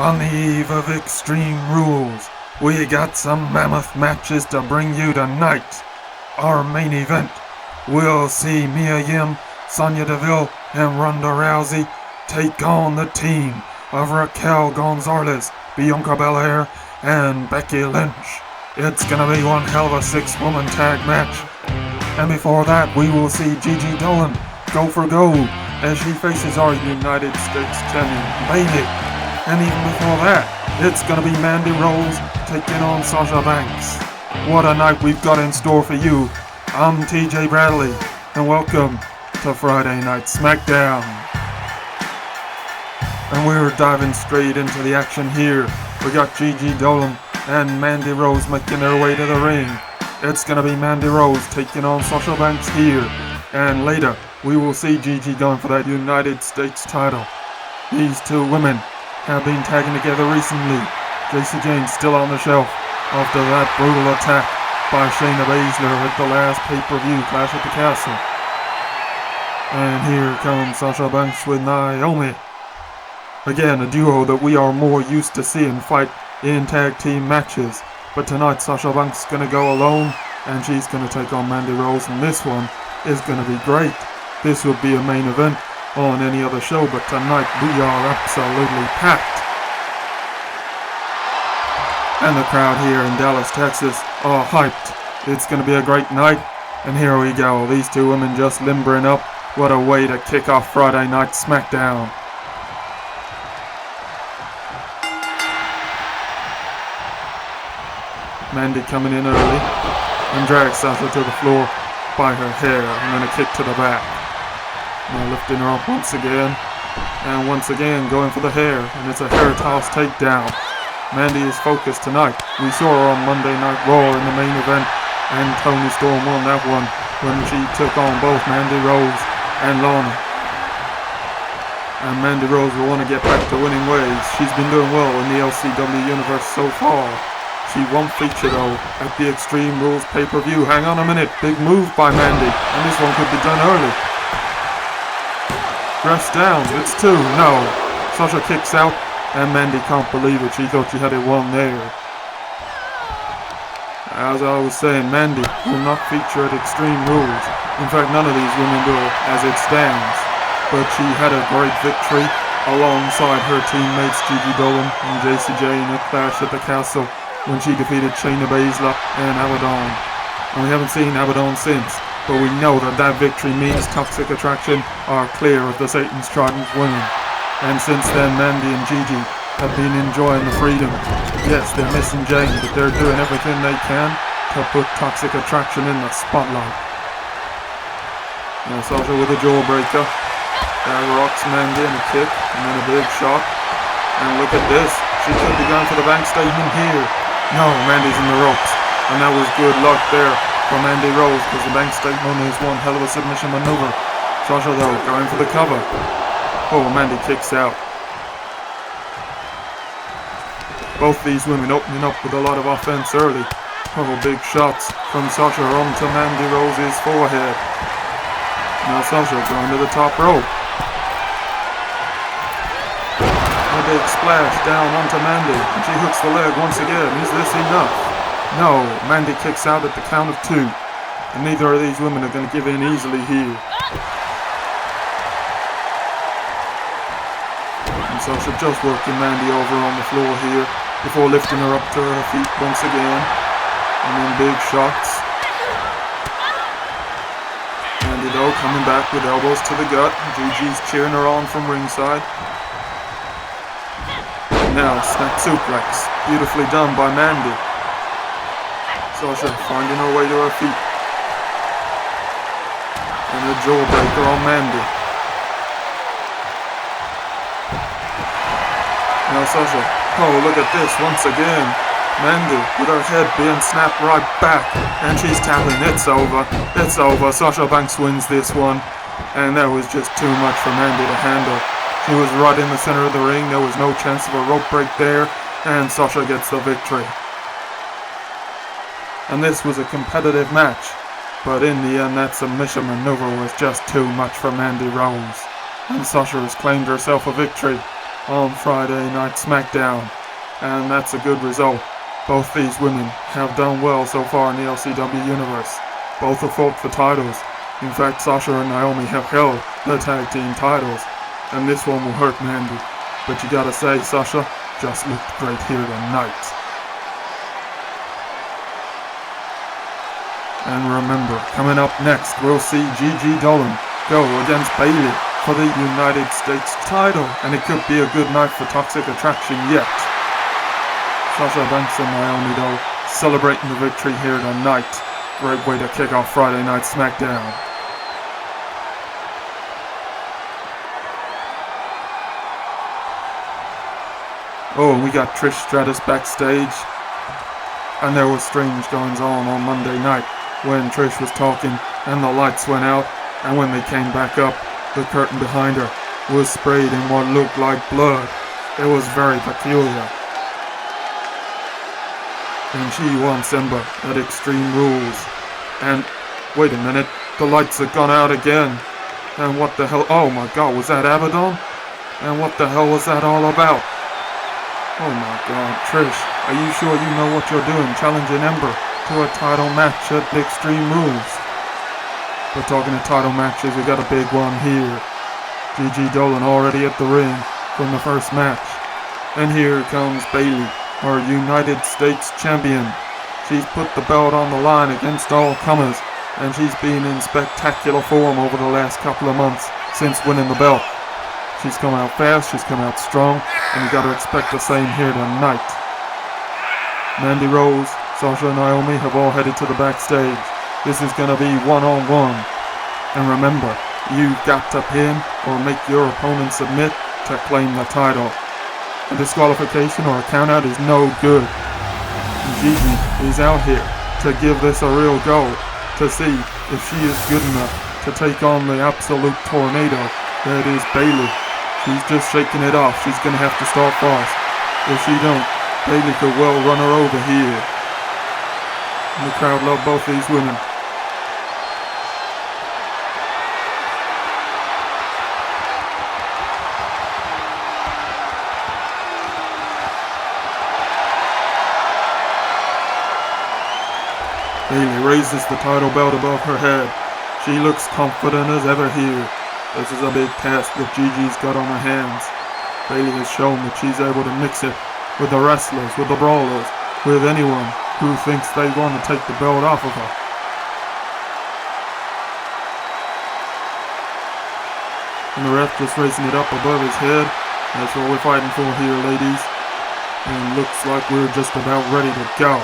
On the eve of Extreme Rules, we got some mammoth matches to bring you tonight. Our main event, we'll see Mia Yim, Sonya Deville, and Ronda Rousey take on the team of Raquel Gonzalez, Bianca Belair, and Becky Lynch. It's gonna be one hell of a 6-woman tag match. And before that, we will see Gigi Dolin go for gold as she faces our United States champion, Bayley. And even before that, it's gonna be Mandy Rose taking on Sasha Banks. What a night we've got in store for you. I'm TJ Bradley, and welcome to Friday Night Smackdown. And we're diving straight into the action here. We got Gigi Dolin and Mandy Rose making their way to the ring. It's gonna be Mandy Rose taking on Sasha Banks here. And later, we will see Gigi going for that United States title. These two women have been tagging together recently. Jacy Jayne's still on the shelf after that brutal attack by Shayna Baszler at the last pay-per-view Clash at the Castle. And here comes Sasha Banks with Naomi. Again, a duo that we are more used to seeing fight in tag team matches. But tonight Sasha Banks is going to go alone, and she's going to take on Mandy Rose, and this one is going to be great. This would be a main event on any other show, but tonight we are absolutely packed. And the crowd here in Dallas, Texas are hyped. It's going to be a great night, and here we go. These two women just limbering up. What a way to kick off Friday Night Smackdown. Mandy coming in early and drags Sasha to the floor by her hair, and then a kick to the back. Now lifting her up once again, and once again going for the hair, and it's a hair toss takedown. Mandy is focused tonight. We saw her on Monday Night Raw in the main event, and Toni Storm won that one when she took on both Mandy Rose and Lana. And Mandy Rose will want to get back to winning ways. She's been doing well in the LCW universe so far. She won't feature though at the Extreme Rules pay-per-view. Hang on a minute, big move by Mandy, and this one could be done early. Dress down, it's 2, no. Sasha kicks out, and Mandy can't believe it. She thought she had it won there. As I was saying, Mandy will not feature at Extreme Rules. In fact, none of these women will as it stands. But she had a great victory alongside her teammates Gigi Dolin and Jacy Jayne at Clash at the Castle when she defeated Shayna Baszler and Abaddon. And we haven't seen Abaddon since, but we know that that victory means Toxic Attraction are clear of the Satan's Trident women. And since then, Mandy and Gigi have been enjoying the freedom. Yes, they're missing Jayne, but they're doing everything they can to put Toxic Attraction in the spotlight. Now Sasha with a jawbreaker. Rocks Mandy and a kick, and then a big shot. And look at this, she could be going for the bank statement here. No, Mandy's in the ropes, and that was good luck there for Mandy Rose, because the bank statement is one hell of a submission maneuver. Sasha though, going for the cover. Oh, Mandy kicks out. Both these women opening up with a lot of offense early. Oh, big shots from Sasha onto Mandy Rose's forehead. Now Sasha going to the top rope. A big splash down onto Mandy, and she hooks the leg once again. Is this enough? No, Mandy kicks out at the count of 2, and neither of these women are going to give in easily here. And Sasha just working Mandy over on the floor here before lifting her up to her feet once again, and then big shots. Mandy though coming back with elbows to the gut. Gigi's cheering her on from ringside. Now, snap suplex, beautifully done by Mandy. Sasha finding her way to her feet. And a jawbreaker on Mandy. Now Sasha, oh look at this once again. Mandy with her head being snapped right back. And she's tapping, it's over, it's over. Sasha Banks wins this one. And that was just too much for Mandy to handle. She was right in the center of the ring, there was no chance of a rope break there, and Sasha gets the victory. And this was a competitive match, but in the end that submission maneuver was just too much for Mandy Rose. And Sasha has claimed herself a victory. on Friday Night Smackdown, and that's a good result. Both these women have done well so far in the LCW universe. Both have fought for titles. In fact, Sasha and Naomi have held the tag team titles, and this one will hurt Mandy. But you gotta say, Sasha just looked great here tonight. And remember, coming up next, we'll see Gigi Dolin go against Bayley for the United States title, and it could be a good night for Toxic Attraction yet. Sasha Banks and Naomi, though, celebrating the victory here tonight. Great way to kick off Friday Night Smackdown. Oh, and we got Trish Stratus backstage. And there was strange goings on Monday night when Trish was talking and the lights went out, and when they came back up, the curtain behind her was sprayed in what looked like blood. It was very peculiar. And she wants Ember at Extreme Rules. And wait a minute, the lights have gone out again. And what the hell? Oh my god, was that Abaddon? And what the hell was that all about? Oh my god, Trish, are you sure you know what you're doing, challenging Ember to a title match at Extreme Rules? We're talking to title matches, we got a big one here. Gigi Dolin already at the ring from the first match. And here comes Bayley, our United States champion. She's put the belt on the line against all comers, and she's been in spectacular form over the last couple of months since winning the belt. She's come out fast, she's come out strong, and you gotta expect the same here tonight. Mandy Rose, Sasha and Naomi have all headed to the backstage. This is gonna be one-on-one. And remember, you've got to pin or make your opponent submit to claim the title. A disqualification or a countout is no good. And Gigi is out here to give this a real go, to see if she is good enough to take on the absolute tornado that is Bayley. She's just shaking it off. She's gonna have to start fast. If she don't, Bayley could well run her over here. And the crowd love both these women. Bayley raises the title belt above her head. She looks confident as ever here. This is a big task that Gigi's got on her hands. Bayley has shown that she's able to mix it with the wrestlers, with the brawlers, with anyone who thinks they want to take the belt off of her. And the ref just raising it up above his head. That's what we're fighting for here, ladies. And looks like we're just about ready to go.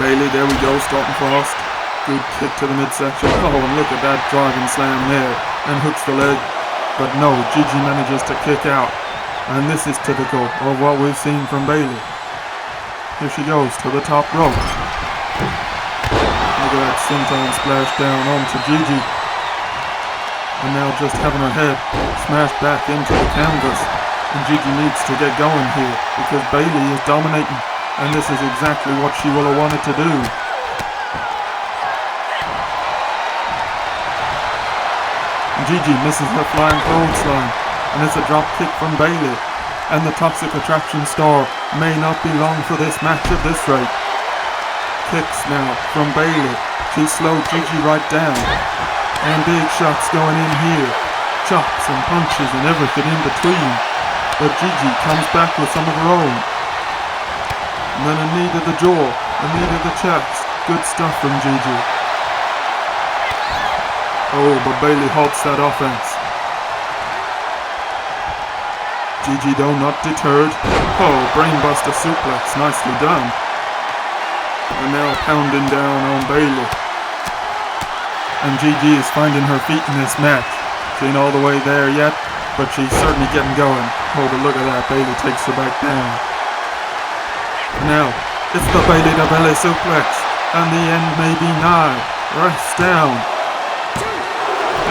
Bayley, there we go, starting fast. Good kick to the midsection. Oh, and look at that driving slam there. And hooks the leg. But no, Gigi manages to kick out. And this is typical of what we've seen from Bayley. Here she goes to the top rope. Look at that senton splash down onto Gigi. And now just having her head smashed back into the canvas. And Gigi needs to get going here because Bayley is dominating. And this is exactly what she will have wanted to do. And Gigi misses her flying clothesline. And it's a drop kick from Bayley. And the Toxic Attraction star may not be long for this match at this rate. Kicks now from Bayley. She slowed Gigi right down. And big shots going in here. Chops and punches and everything in between. But Gigi comes back with some of her own. And then a knee to the jaw, a knee to the chest. Good stuff from Gigi. Oh, but Bayley halts that offense. Gigi though not deterred. Oh, brainbuster suplex, nicely done. And now pounding down on Bayley. And Gigi is finding her feet in this match. She ain't all the way there yet, but she's certainly getting going. Oh, but look at that, Bayley takes her back down. Now, it's the Bayley to belly suplex, and the end may be nigh. Rest down.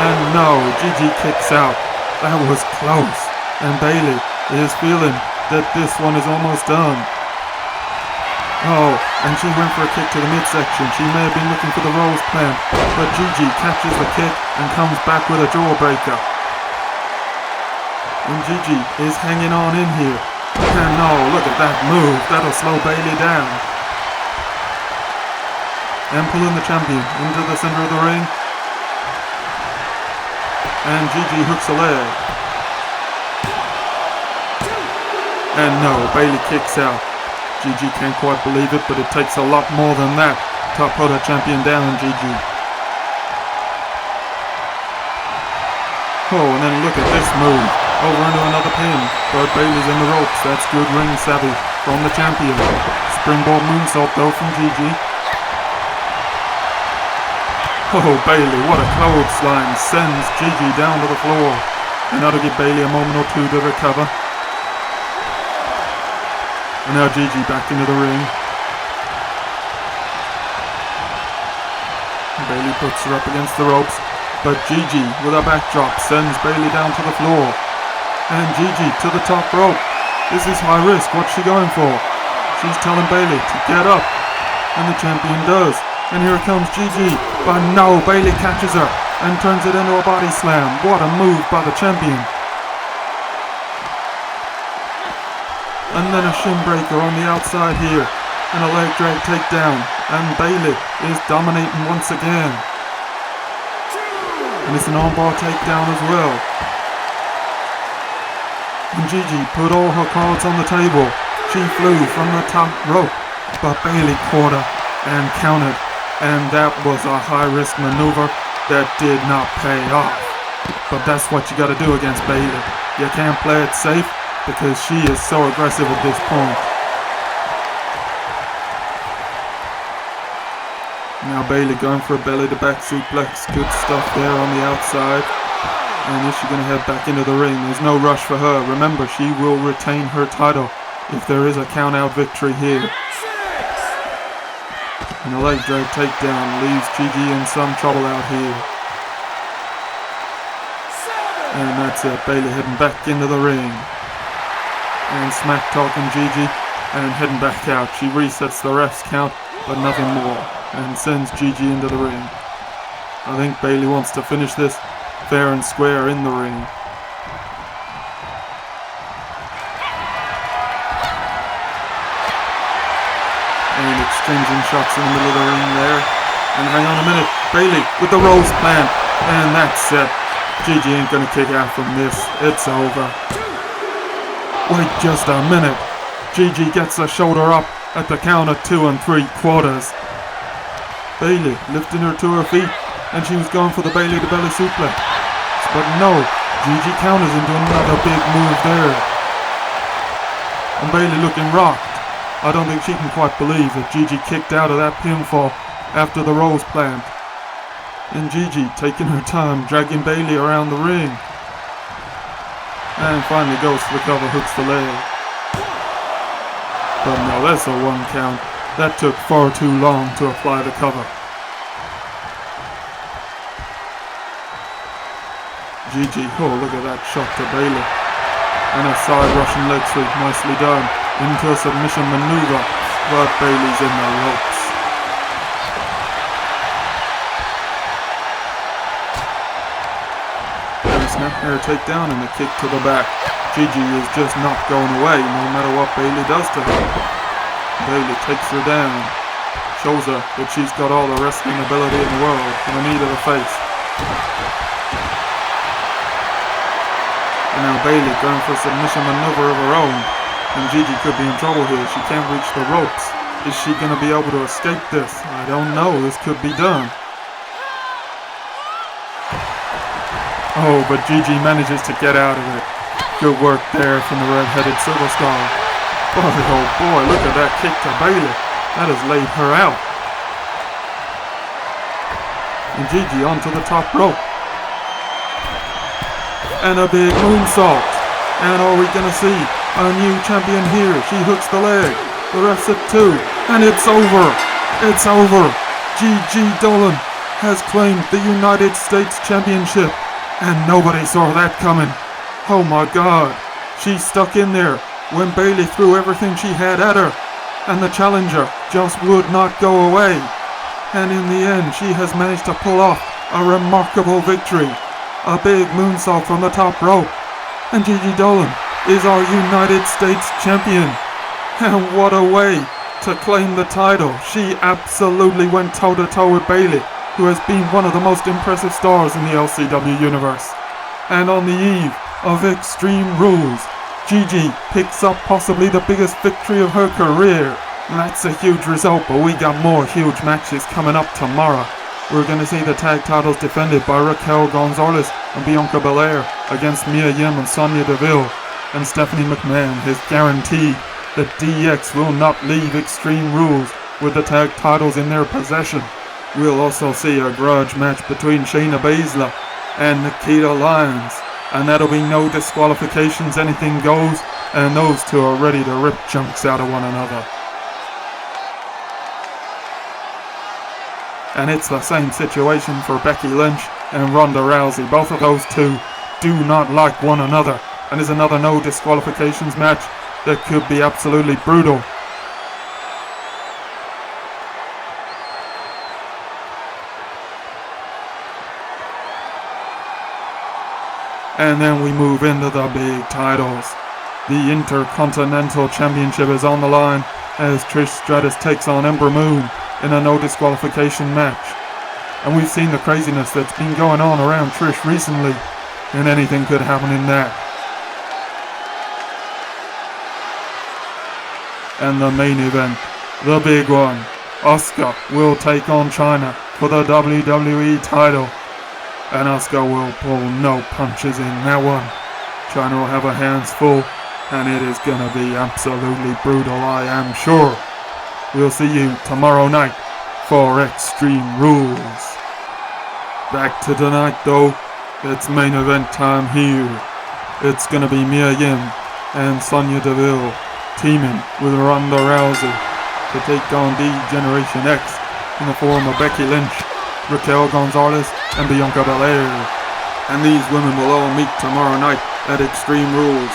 And no, Gigi kicks out. That was close. And Bayley is feeling that this one is almost done. Oh, and she went for a kick to the midsection. She may have been looking for the Rose plant, but Gigi catches the kick and comes back with a jawbreaker. And Gigi is hanging on in here. And no, look at that move. That'll slow Bayley down. And pulling the champion into the center of the ring. And Gigi hooks a leg. And no, Bayley kicks out. Gigi can't quite believe it, but it takes a lot more than that to put her champion down, Gigi. Oh, and then look at this move. Over into another pin, but Bayley's in the ropes. That's good ring savvy from the champion. Springboard moonsault though from Gigi. Oh, Bayley, what a clothesline. Sends Gigi down to the floor. And that'll give Bayley a moment or two to recover. And now Gigi back into the ring. Bayley puts her up against the ropes, but Gigi with a backdrop sends Bayley down to the floor. And Gigi to the top rope. This is high risk. What's she going for? She's telling Bayley to get up. And the champion does. And here comes Gigi. But no, Bayley catches her and turns it into a body slam. What a move by the champion. And then a shin breaker on the outside here. And a leg drag takedown. And Bayley is dominating once again. And it's an armbar takedown as well. And Gigi put all her cards on the table. She flew from the top rope, but Bayley caught her and countered. And that was a high-risk maneuver that did not pay off. But that's what you gotta do against Bayley. You can't play it safe because she is so aggressive at this point. Now Bayley going for a belly-to-back suplex. Good stuff there on the outside. And is she going to head back into the ring? There's no rush for her. Remember, she will retain her title if there is a count-out victory here. And a leg drag takedown leaves Gigi in some trouble out here. And that's it. Bayley heading back into the ring. And smack talking Gigi and heading back out. She resets the ref's count, but nothing more. And sends Gigi into the ring. I think Bayley wants to finish this fair and square in the ring. And exchanging shots in the middle of the ring there. And hang on a minute, Bayley with the Rose plant. And that's it. Gigi ain't gonna kick out from this. It's over. Wait just a minute. Gigi gets the shoulder up at the count of 2 3/4. Bayley lifting her to her feet. And she was going for the Bayley to belly suplex. But no, Gigi counters into another big move there. And Bayley looking rocked. I don't think she can quite believe that Gigi kicked out of that pinfall after the Rose plant. And Gigi taking her time, dragging Bayley around the ring. And finally goes for the cover, hooks the leg. But no, that's a 1 count. That took far too long to apply the cover. Gigi, oh look at that shot to Bayley. And a side Russian leg sweep, nicely done. Into a submission maneuver, but Bayley's in the ropes. And a snap air takedown and a kick to the back. Gigi is just not going away, no matter what Bayley does to her. Bayley takes her down, shows her that she's got all the wrestling ability in the world, and a knee to the face. And now Bayley going for a submission maneuver of her own. And Gigi could be in trouble here. She can't reach the ropes. Is she going to be able to escape this? I don't know. This could be done. Oh, but Gigi manages to get out of it. Good work there from the red-headed superstar. Boy, oh boy, look at that kick to Bayley. That has laid her out. And Gigi onto the top rope. And a big moonsault. And are we going to see a new champion here? She hooks the leg. The ref's at 2. And it's over. It's over. Gigi Dolin has claimed the United States Championship. And nobody saw that coming. Oh my God. She stuck in there when Bayley threw everything she had at her. and the challenger just would not go away. And in the end, she has managed to pull off a remarkable victory. A big moonsault from the top rope. And Gigi Dolin is our United States champion. And what a way to claim the title. She absolutely went toe-to-toe with Bayley, who has been one of the most impressive stars in the LCW universe. And on the eve of Extreme Rules, Gigi picks up possibly the biggest victory of her career. That's a huge result, but we got more huge matches coming up tomorrow. We're going to see the tag titles defended by Raquel Gonzalez and Bianca Belair against Mia Yim and Sonya Deville. And Stephanie McMahon has guaranteed that DX will not leave Extreme Rules with the tag titles in their possession. We'll also see a grudge match between Shayna Baszler and Nikita Lyons. And that'll be no disqualifications, anything goes, and those two are ready to rip chunks out of one another. And it's the same situation for Becky Lynch and Ronda Rousey. Both of those two do not like one another, and is another no disqualifications match that could be absolutely brutal. And then we move into the big titles. The Intercontinental Championship is on the line as Trish Stratus takes on Ember Moon in a no disqualification match. And we've seen the craziness that's been going on around Trish recently, and anything could happen in that. And the main event, the big one, Asuka will take on Chyna for the WWE title. And Asuka will pull no punches in that one. Chyna will have her hands full, and it is gonna be absolutely brutal, I am sure. We'll see you tomorrow night for Extreme Rules. Back to tonight though, it's main event time here. It's gonna be Mia Yim and Sonya Deville teaming with Ronda Rousey to take on D-Generation X in the form of Becky Lynch, Raquel Gonzalez, and Bianca Belair. And these women will all meet tomorrow night at Extreme Rules.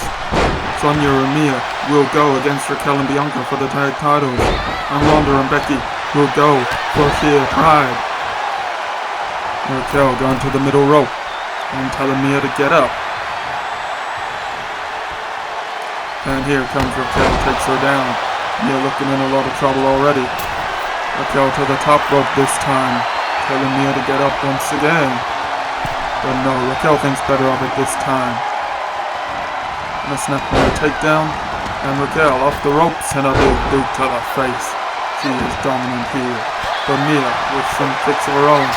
Sonya and Mia will go against Raquel and Bianca for the tag titles, and Ronda and Becky will go for sheer pride. Raquel going to the middle rope and telling Mia to get up. And here comes Raquel, takes her down. Mia looking in a lot of trouble already. Raquel to the top rope this time, telling Mia to get up once again. But no, Raquel thinks better of it this time. And a snapmare takedown, and Raquel off the ropes and a big boot to the face. She is dominant here. But Mia, with some kicks of her own,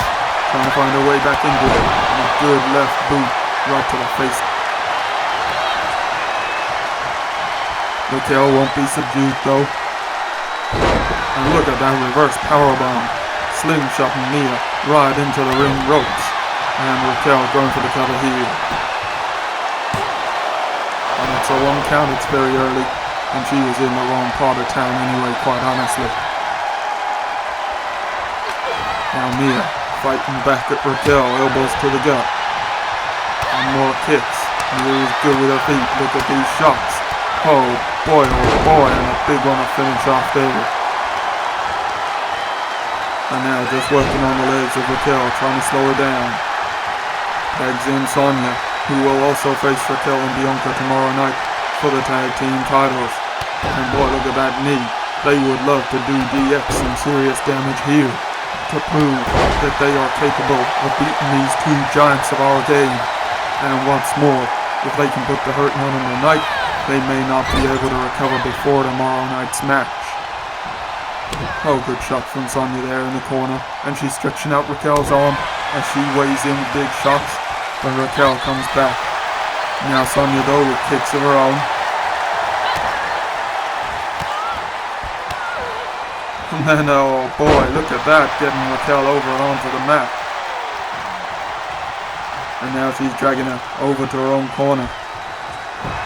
trying to find her way back into it, and a good left boot right to the face. Raquel won't be subdued though. And look at that reverse powerbomb. Slingshotting Mia right into the ring ropes. And Raquel going for the cover here. And it's a 1 count, it's very early. And she was in the wrong part of town anyway, quite honestly. Now Mia fighting back at Raquel, elbows to the gut. And more kicks. Mia is good with her feet, look at these shots. Oh boy, and a big one to finish off there. And now just working on the legs of Raquel, trying to slow her down. Tags in Sonya, who will also face Raquel and Bianca tomorrow night for the tag team titles. And boy, look at that knee. They would love to do DX some serious damage here to prove that they are capable of beating these two giants of our game. And once more, if they can put the hurting on them tonight, they may not be able to recover before tomorrow night's match. Oh, good shot from Sonya there in the corner. And she's stretching out Raquel's arm as she weighs in big shots. But Raquel comes back. Now Sonya though with kicks of her own. And then, oh boy, look at that, getting Raquel over and onto the mat. And now she's dragging her over to her own corner.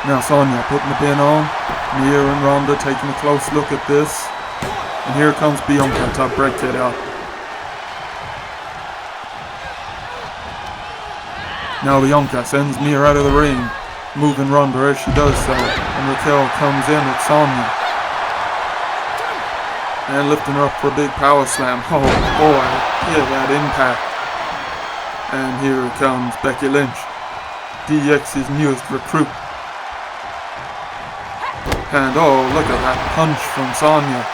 Now Sonya putting the pin on. Mia and Ronda taking a close look at this. And here comes Bianca to break it up. Now Bianca sends Mia out of the ring, moving Ronda as she does so. And Raquel comes in at Sonya. and lifting her up for a big power slam. Oh boy, hear that impact. And here comes Becky Lynch, DX's newest recruit. And oh, look at that punch from Sonya.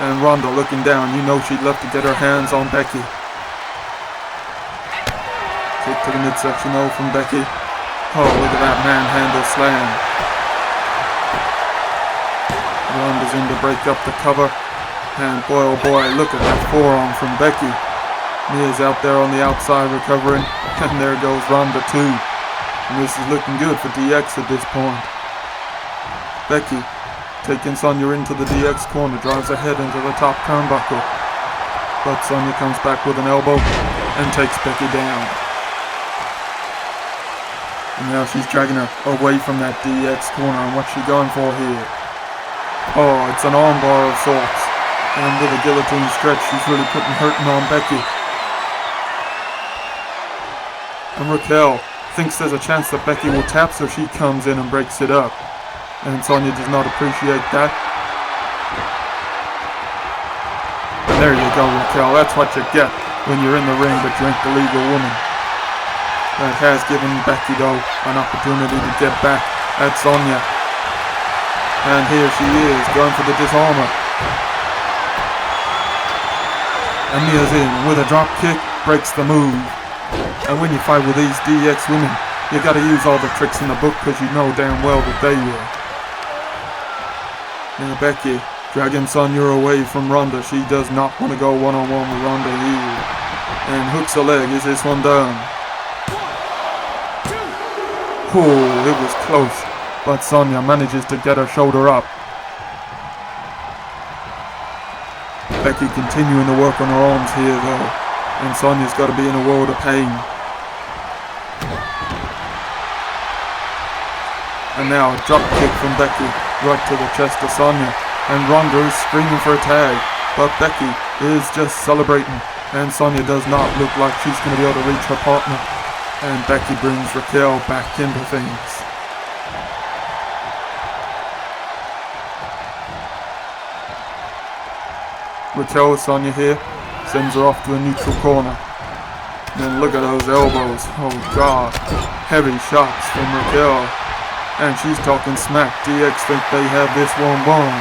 And Ronda looking down, you know she'd love to get her hands on Becky. Kick to the midsection though from Becky. Oh, look at that manhandle slam. Ronda's in to break up the cover. And boy oh boy, look at that forearm from Becky. Mia's out there on the outside recovering. And there goes Ronda too. And this is looking good for DX at this point. Becky, taking Sonya into the DX corner, drives her head into the top turnbuckle. But Sonya comes back with an elbow and takes Becky down. And now she's dragging her away from that DX corner, and what's she going for here? Oh, it's an armbar of sorts. And with a guillotine stretch, she's really putting hurting on Becky. And Raquel thinks there's a chance that Becky will tap, so she comes in and breaks it up. And Sonya does not appreciate that. And there you go, Raquel. That's what you get when you're in the ring, but you ain't the legal woman. That has given Becky, though, an opportunity to get back at Sonya. And here she is, going for the disarmer. And Mia's in with a drop kick, breaks the move. And when you fight with these DX women, you gotta use all the tricks in the book, because you know damn well that they will. Now Becky, dragging Sonya away from Ronda. She does not want to go one-on-one with Ronda here. And hooks a leg. Is this one done? Oh, it was close. But Sonya manages to get her shoulder up. Becky continuing to work on her arms here though. And Sonya's got to be in a world of pain. And now a drop kick from Becky. Right to the chest of Sonya, and Ronda is screaming for a tag, but Becky is just celebrating, and Sonya does not look like she's going to be able to reach her partner, and Becky brings Raquel back into things. Raquel with Sonya here, sends her off to the neutral corner. And then look at those elbows, oh god, heavy shots from Raquel. And she's talking smack. DX think they have this one won.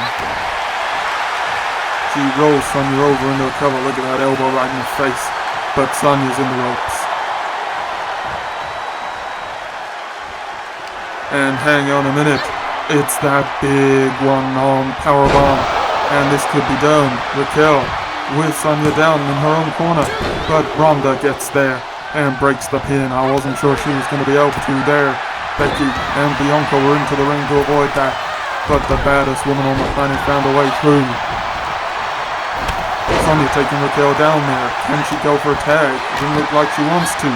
She rolls Sonya over into a cover. Look at that elbow right in the face. But Sonya's in the ropes. And hang on a minute. It's that big one-arm powerbomb. And this could be done. Raquel with Sonya down in her own corner. But Ronda gets there and breaks the pin. I wasn't sure she was going to be able to there. Becky and Bianca were into the ring to avoid that, but the baddest woman on the planet found a way through. Sonya taking Raquel down there. Can she go for a tag? It doesn't look like she wants to.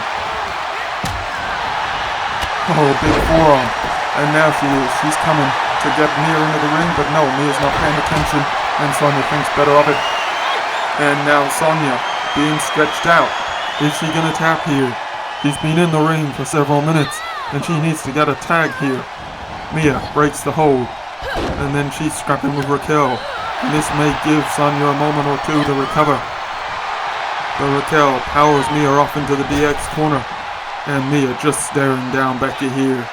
Oh, big forearm. And now she is. She's coming to get Mia into the ring, but no, Mia's not paying attention, and Sonya thinks better of it. And now Sonya being stretched out. Is she going to tap here? She's been in the ring for several minutes, and she needs to get a tag here. Mia breaks the hold, and then she's scrapping with Raquel, and this may give Sonya a moment or two to recover. But Raquel powers Mia off into the DX corner, and Mia just staring down Becky here.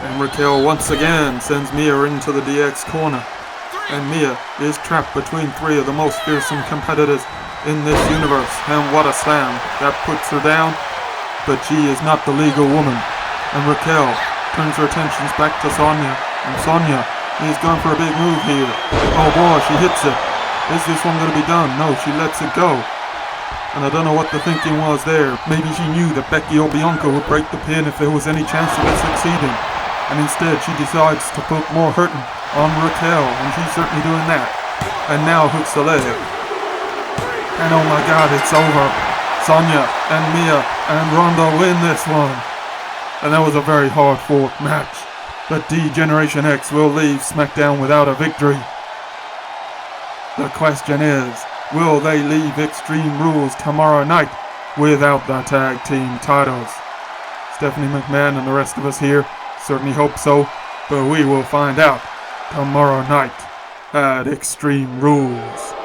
And Raquel once again sends Mia into the DX corner, and Mia is trapped between three of the most fearsome competitors in this universe, and what a slam that puts her down. But she is not the legal woman, and Raquel turns her attentions back to Sonya, and Sonya is going for a big move here. Oh boy, she hits it. Is this one going to be done? No, she lets it go. And I don't know what the thinking was there. Maybe she knew that Becky or Bianca would break the pin if there was any chance of it succeeding, and instead she decides to put more hurting on Raquel, and she's certainly doing that. And now hooks the leg. And oh my god, it's over. Sonya and Mia and Ronda win this one. And that was a very hard-fought match. But D-Generation X will leave Smackdown without a victory. The question is, will they leave Extreme Rules tomorrow night without the tag team titles? Stephanie McMahon and the rest of us here certainly hope so. But we will find out tomorrow night at Extreme Rules.